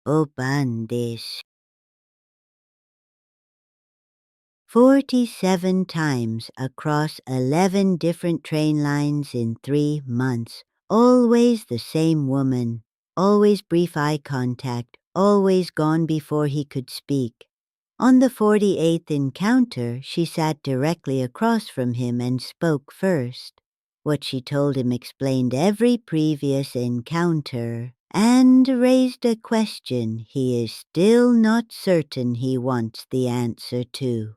おばんです. 47 times across 11 different train lines in 3 months. Always the same woman. Always brief eye contact. Always gone before he could speak. On the 48th encounter, she sat directly across from him and spoke first. What she told him explained every previous encounter and raised a question he is still not certain he wants the answer to.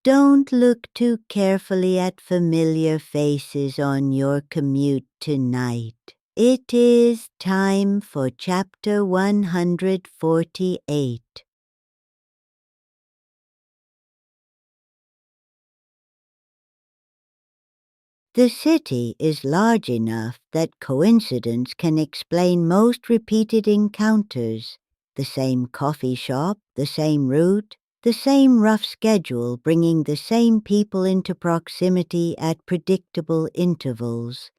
Don't look too carefully at familiar faces on your commute tonight. It is time for chapter 148. The city is large enough that coincidence can explain most repeated encounters. The same coffee shop, the same route, the same rough schedule bringing the same people into proximity at predictable intervals.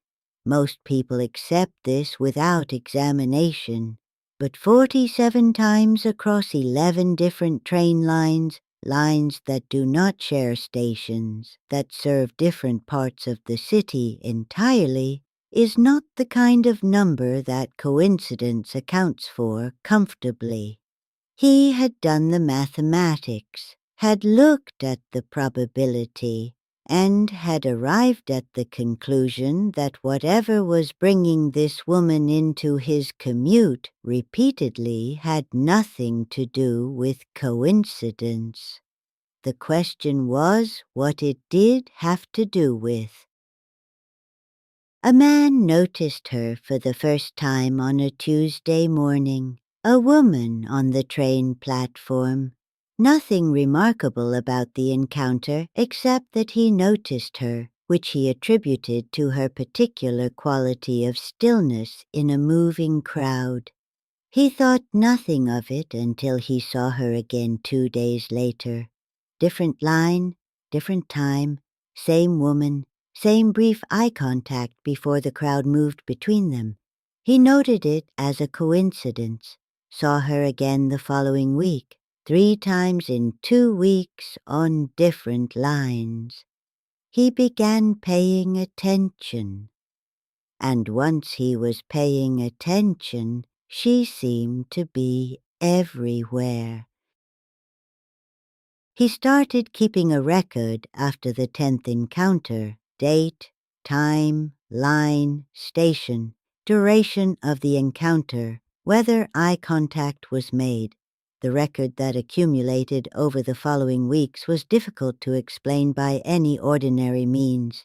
Most people accept this without examination. But 47 times across 11 different train lines, lines that do not share stations, that serve different parts of the city entirely, is not the kind of number that coincidence accounts for comfortably. He had done the mathematics, had looked at the probability, and had arrived at the conclusion that whatever was bringing this woman into his commute repeatedly had nothing to do with coincidence. The question was what it did have to do with. A man noticed her for the first time on a Tuesday morning, a woman on the train platform. Nothing remarkable about the encounter except that he noticed her, which he attributed to her particular quality of stillness in a moving crowd. He thought nothing of it until he saw her again 2 days later. Different line, different time, same woman, same brief eye contact before the crowd moved between them. He noted it as a coincidence, saw her again the following week, 3 times in 2 weeks on different lines. He began paying attention. And once he was paying attention, she seemed to be everywhere. He started keeping a record after the 10th encounter, date, time, line, station, duration of the encounter, whether eye contact was made. The record that accumulated over the following weeks was difficult to explain by any ordinary means.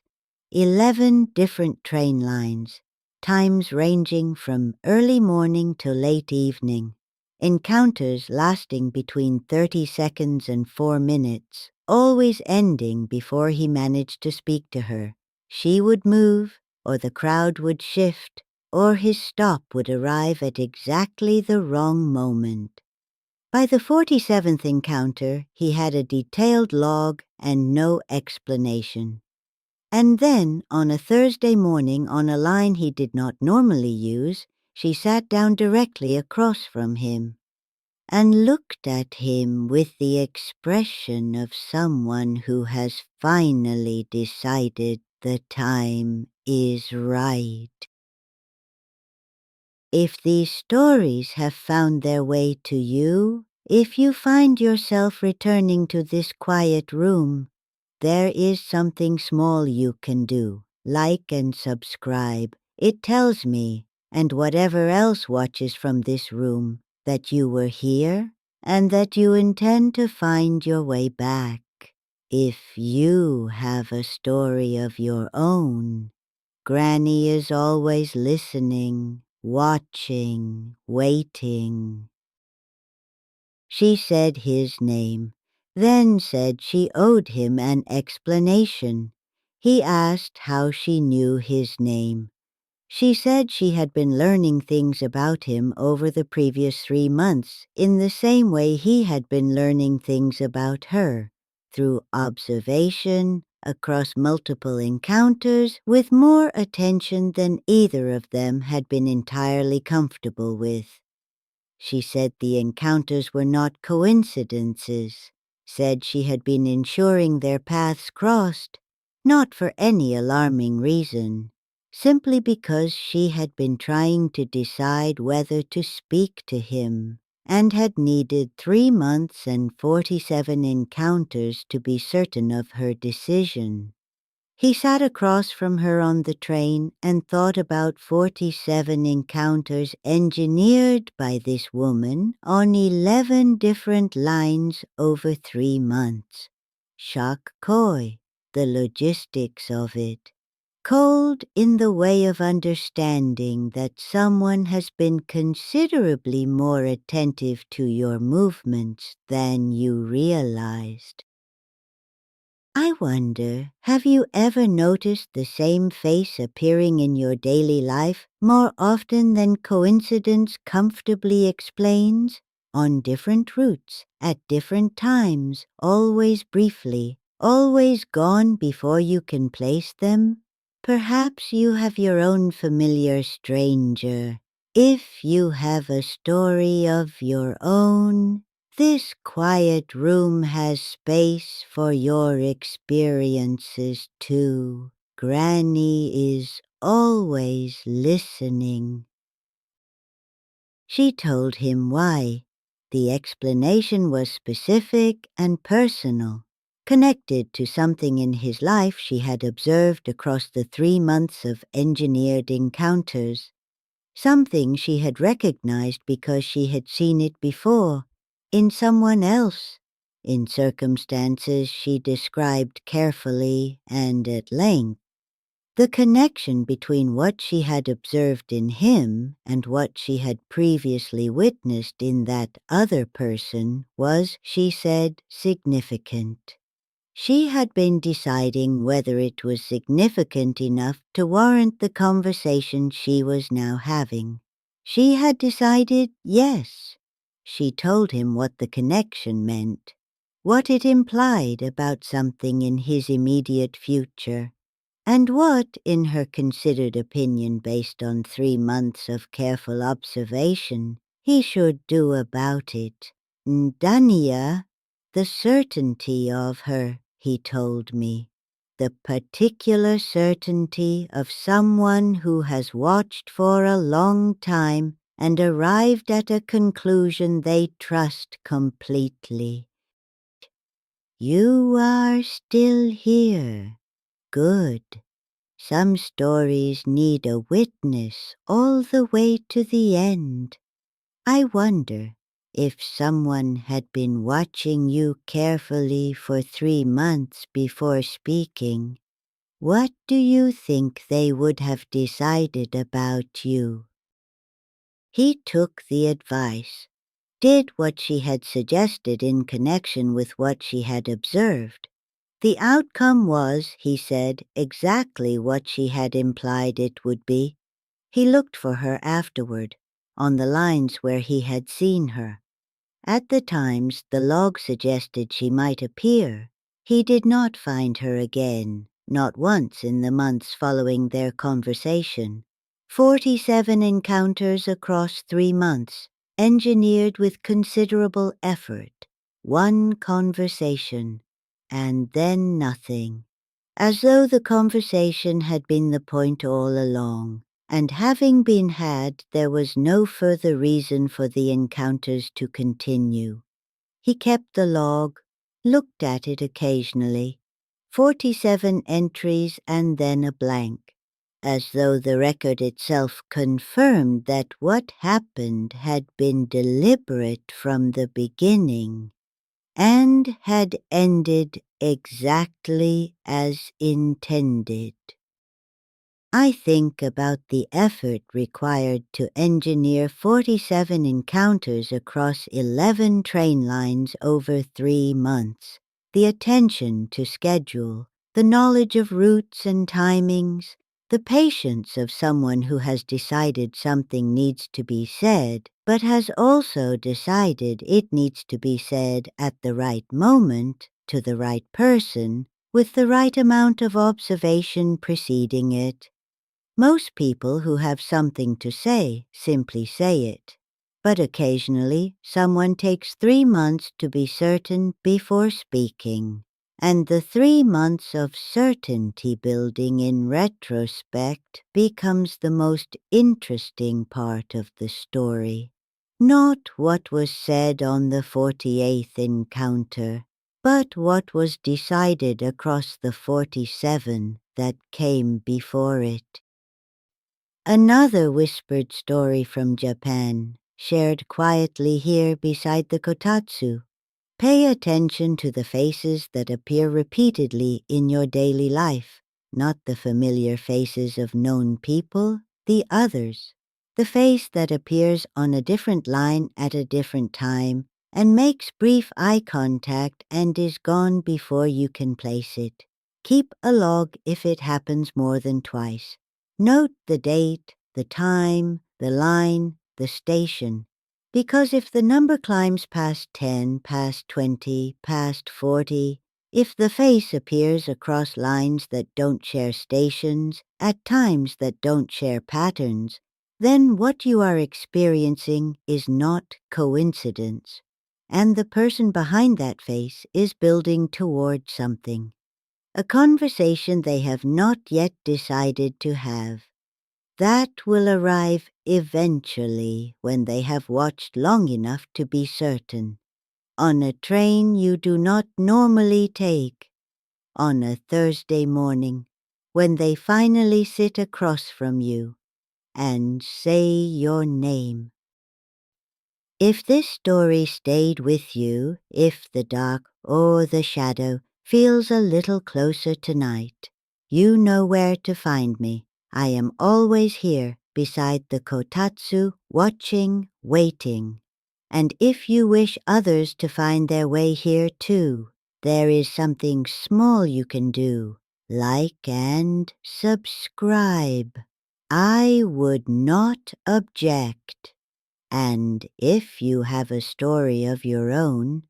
11 different train lines, times ranging from early morning to late evening. Encounters lasting between 30 seconds and 4 minutes, always ending before he managed to speak to her. She would move, or the crowd would shift, or his stop would arrive at exactly the wrong moment. By the 47th encounter, he had a detailed log and no explanation. And then, on a Thursday morning on a line he did not normally use, she sat down directly across from him and looked at him with the expression of someone who has finally decided the time is right. If these stories have found their way to you, if you find yourself returning to this quiet room, there is something small you can do. Like and subscribe. It tells me, and whatever else watches from this room, that you were here and that you intend to find your way back. If you have a story of your own, Granny is always listening, watching, waiting. She said his name, then said she owed him an explanation. He asked how she knew his name. She said she had been learning things about him over the previous 3 months in the same way he had been learning things about her, through observation, across multiple encounters, with more attention than either of them had been entirely comfortable with. She said the encounters were not coincidences, said she had been ensuring their paths crossed, not for any alarming reason, simply because she had been trying to decide whether to speak to him and had needed 3 months and 47 encounters to be certain of her decision. He sat across from her on the train and thought about 47 encounters engineered by this woman on 11 different lines over 3 months. Shakkoi, the logistics of it. Cold in the way of understanding that someone has been considerably more attentive to your movements than you realized. I wonder, have you ever noticed the same face appearing in your daily life more often than coincidence comfortably explains? On different routes, at different times, always briefly, always gone before you can place them? Perhaps you have your own familiar stranger. If you have a story of your own, this quiet room has space for your experiences too. Granny is always listening. She told him why. The explanation was specific and personal, connected to something in his life she had observed across the 3 months of engineered encounters. Something she had recognized because she had seen it before, in someone else, in circumstances she described carefully and at length. The connection between what she had observed in him and what she had previously witnessed in that other person was, she said, significant. She had been deciding whether it was significant enough to warrant the conversation she was now having. She had decided yes. She told him what the connection meant, what it implied about something in his immediate future, and what, in her considered opinion based on 3 months of careful observation, he should do about it. Ndanyaa, the certainty of her, he told me. The particular certainty of someone who has watched for a long time and arrived at a conclusion they trust completely. You are still here. Good. Some stories need a witness all the way to the end. I wonder if someone had been watching you carefully for 3 months before speaking, what do you think they would have decided about you? He took the advice, did what she had suggested in connection with what she had observed. The outcome was, he said, exactly what she had implied it would be. He looked for her afterward, on the lines where he had seen her. At the times the log suggested she might appear, he did not find her again, not once in the months following their conversation. 47 encounters across 3 months, engineered with considerable effort. 1 conversation, and then nothing. As though the conversation had been the point all along, and having been had, there was no further reason for the encounters to continue. He kept the log, looked at it occasionally, 47 entries and then a blank, as though the record itself confirmed that what happened had been deliberate from the beginning and had ended exactly as intended. I think about the effort required to engineer 47 encounters across 11 train lines over 3 months, the attention to schedule, the knowledge of routes and timings, the patience of someone who has decided something needs to be said, but has also decided it needs to be said at the right moment, to the right person, with the right amount of observation preceding it. Most people who have something to say simply say it. But occasionally someone takes 3 months to be certain before speaking. And the 3 months of certainty building in retrospect becomes the most interesting part of the story. Not what was said on the 48th encounter, but what was decided across the 47 that came before it. Another whispered story from Japan, shared quietly here beside the kotatsu. Pay attention to the faces that appear repeatedly in your daily life, not the familiar faces of known people, the others. The face that appears on a different line at a different time and makes brief eye contact and is gone before you can place it. Keep a log if it happens more than twice. Note the date, the time, the line, the station. Because if the number climbs past 10, past 20, past 40, if the face appears across lines that don't share stations, at times that don't share patterns, then what you are experiencing is not coincidence, and the person behind that face is building toward something, a conversation they have not yet decided to have. That will arrive eventually when they have watched long enough to be certain. On a train you do not normally take. On a Thursday morning, when they finally sit across from you and say your name. If this story stayed with you, if the dark or the shadow feels a little closer tonight, you know where to find me. I am always here beside the kotatsu, watching, waiting. And if you wish others to find their way here too, there is something small you can do, like and subscribe. I would not object. And if you have a story of your own,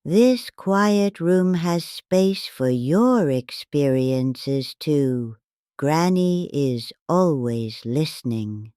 this quiet room has space for your experiences too. Granny is always listening.